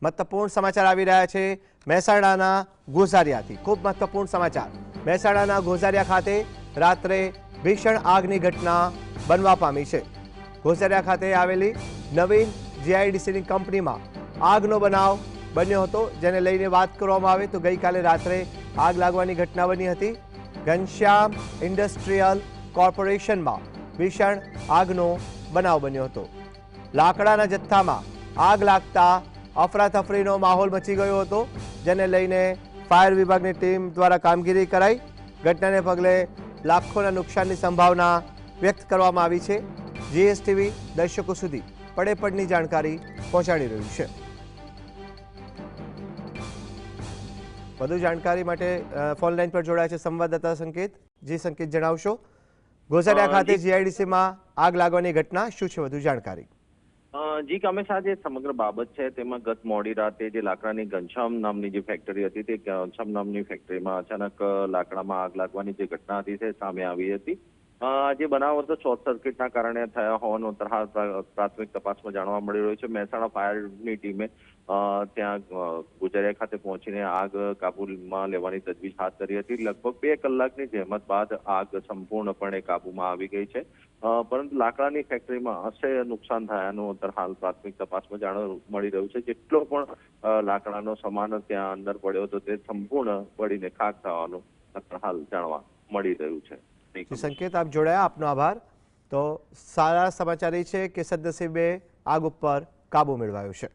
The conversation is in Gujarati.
મહત્વપૂર્ણ સમાચાર આવી રહ્યા છે મહેસાણાના ગોઝારિયાથી। ખૂબ મહત્વપૂર્ણ સમાચાર। મહેસાણાના ગોઝારિયા ખાતે રાત્રે ભીષણ આગની ઘટના બનવા પામી છે। ગોઝારિયા ખાતે આવેલી નવીન જીઆઈડીસીની કંપનીમાં આગનો બનાવ બન્યો હતો, જેને લઈને વાત કરવામાં આવે તો ગઈકાલે રાત્રે આગ લાગવાની ઘટના બની હતી। ઘનશ્યામ ઇન્ડસ્ટ્રીયલ કોર્પોરેશનમાં ભીષણ આગનો બનાવ બન્યો હતો। લાકડાના જથ્થામાં આગ લાગતા અફરાતફરીનો માહોલ મચી ગયો હતો, જેને લઈને ફાયર વિભાગની ટીમ દ્વારા કામગીરી કરાઈ। ઘટનાને પગલે લાખોના નુકસાનની સંભાવના વ્યક્ત કરવામાં આવી છે। જીએસટીવી દર્શકો સુધી પડેપડની જાણકારી પહોંચાડી રહ્યું છે। વધુ જાણકારી માટે ફોન લાઈન પર જોડાયા છે સંવાદદાતા સંકેત। જી સંકેત, જણાવશો ગોઝારિયા ખાતે જીઆઈડીસીમાં આગ લાગવાની ઘટના શું છે, વધુ જાણકારી? જી કમેશ, આ જે સમગ્ર બાબત છે તેમાં ગત મોડી રાતે જે લાકડાની ઘનશ્યામ નામની જે ફેક્ટરી હતી તે ઘનશ્યામ નામની ફેક્ટરીમાં અચાનક લાકડામાં આગ લાગવાની જે ઘટના હતી તે સામે આવી હતી। જે બનાવ હતો શોર્ટ સર્કિટના કારણે થયા હોવાનું હાલ પ્રાથમિક તપાસમાં જાણવા મળી રહ્યું છે। મહેસાણા ફાયરની ટીમે ત્યાં ગોઝારિયા ખાતે પહોંચીને આગ કાબૂમાં લેવાની તજવીજ હાથ ધરી હતી। લગભગ 2 કલાકની જહેમત બાદ આગ સંપૂર્ણપણે કાબૂમાં આવી ગઈ છે, પરંતુ લાકડાની ફેક્ટરીમાં અસહ્ય નુકસાન થયાનું હાલ પ્રાથમિક તપાસમાં જાણવા મળી રહ્યું છે। જેટલો પણ લાકડાનો સામાન ત્યાં અંદર પડ્યો હતો તે સંપૂર્ણ બળીને ખાખ થવાનું હાલ જાણવા મળી રહ્યું છે। સંકેત, આપ જોડાયા, આપનો આભાર। તો સારા સમાચાર એ છે કે સદનસીબે આગ ઉપર કાબુ મેળવાયો છે।